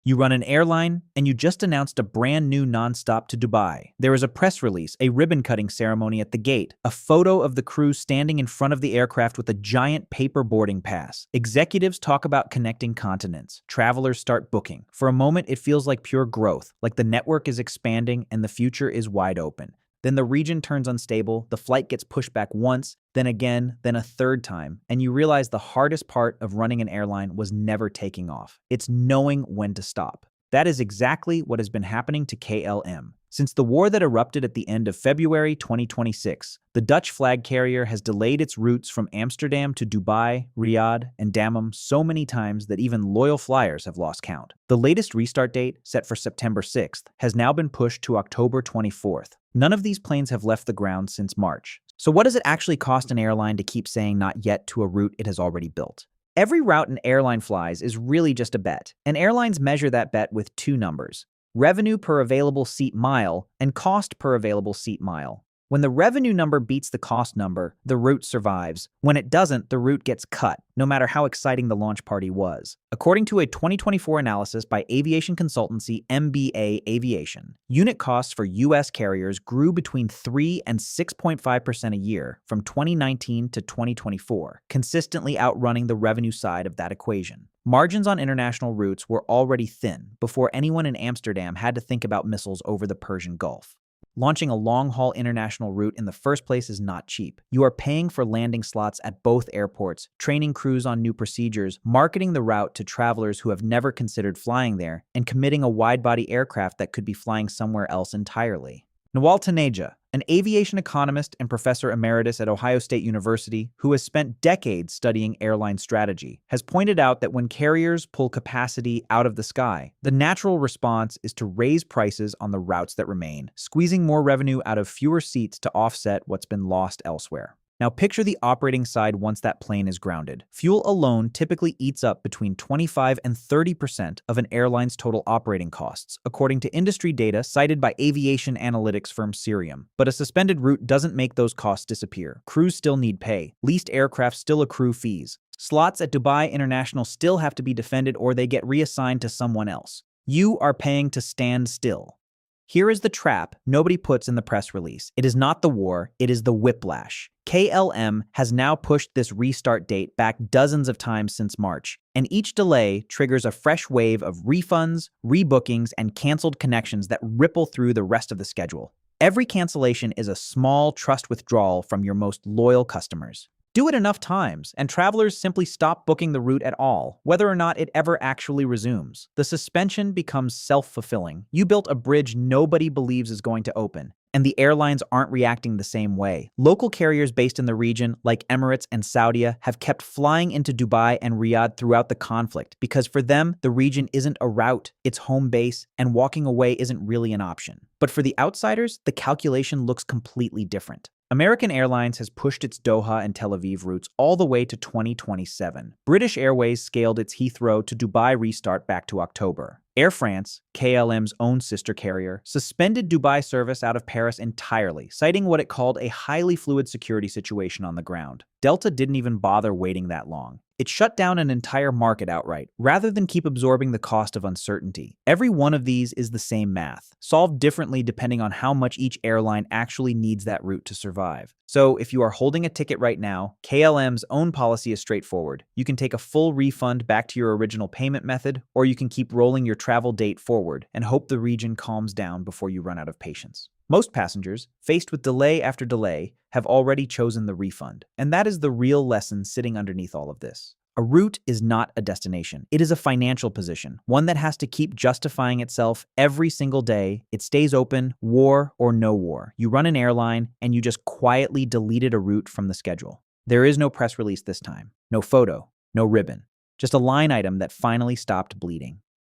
You run an airline, and you just announced a brand new nonstop to Dubai. There is a press release, a ribbon-cutting ceremony at the gate, a photo of the crew standing in front of the aircraft with a giant paper boarding pass. Executives talk about connecting continents. Travelers start booking. For a moment, it feels like pure growth, like the network is expanding and the future is wide open. Then the region turns unstable, the flight gets pushed back once, then again, then a third time, and you realize the hardest part of running an airline was never taking off. It's knowing when to stop. That is exactly what has been happening to KLM. Since the war that erupted at the end of February 2026, the Dutch flag carrier has delayed its routes from Amsterdam to Dubai, Riyadh, and Dammam so many times that even loyal flyers have lost count. The latest restart date, set for September 6th, has now been pushed to October 24th. None of these planes have left the ground since March. So what does it actually cost an airline to keep saying not yet to a route it has already built? Every route an airline flies is really just a bet, and airlines measure that bet with two numbers: revenue per available seat mile and cost per available seat mile. When the revenue number beats the cost number, the route survives. When it doesn't, the route gets cut, no matter how exciting the launch party was. According to a 2024 analysis by aviation consultancy MBA Aviation, unit costs for U.S. carriers grew between 3 and 6.5% a year from 2019 to 2024, consistently outrunning the revenue side of that equation. Margins on international routes were already thin before anyone in Amsterdam had to think about missiles over the Persian Gulf. Launching a long-haul international route in the first place is not cheap. You are paying for landing slots at both airports, training crews on new procedures, marketing the route to travelers who have never considered flying there, and committing a wide-body aircraft that could be flying somewhere else entirely. Nawal Taneja, an aviation economist and professor emeritus at Ohio State University who has spent decades studying airline strategy, has pointed out that when carriers pull capacity out of the sky, the natural response is to raise prices on the routes that remain, squeezing more revenue out of fewer seats to offset what's been lost elsewhere. Now picture the operating side once that plane is grounded. Fuel alone typically eats up between 25 and 30% of an airline's total operating costs, according to industry data cited by aviation analytics firm Cirium. But a suspended route doesn't make those costs disappear. Crews still need pay. Leased aircraft still accrue fees. Slots at Dubai International still have to be defended or they get reassigned to someone else. You are paying to stand still. Here is the trap nobody puts in the press release. It is not the war, it is the whiplash. KLM has now pushed this restart date back dozens of times since March, and each delay triggers a fresh wave of refunds, rebookings, and canceled connections that ripple through the rest of the schedule. Every cancellation is a small trust withdrawal from your most loyal customers. Do it enough times, and travelers simply stop booking the route at all, whether or not it ever actually resumes. The suspension becomes self-fulfilling. You built a bridge nobody believes is going to open, and the airlines aren't reacting the same way. Local carriers based in the region, like Emirates and Saudia, have kept flying into Dubai and Riyadh throughout the conflict because for them, the region isn't a route, it's home base, and walking away isn't really an option. But for the outsiders, the calculation looks completely different. American Airlines has pushed its Doha and Tel Aviv routes all the way to 2027. British Airways scaled its Heathrow to Dubai restart back to October. Air France, KLM's own sister carrier, suspended Dubai service out of Paris entirely, citing what it called a highly fluid security situation on the ground. Delta didn't even bother waiting that long. It shut down an entire market outright, rather than keep absorbing the cost of uncertainty. Every one of these is the same math, solved differently depending on how much each airline actually needs that route to survive. So if you are holding a ticket right now, KLM's own policy is straightforward. You can take a full refund back to your original payment method, or you can keep rolling your travel date forward and hope the region calms down before you run out of patience. Most passengers, faced with delay after delay, have already chosen the refund. And that is the real lesson sitting underneath all of this. A route is not a destination. It is a financial position, one that has to keep justifying itself every single day. It stays open, war or no war. You run an airline and you just quietly deleted a route from the schedule. There is no press release this time, no photo, no ribbon, just a line item that finally stopped bleeding.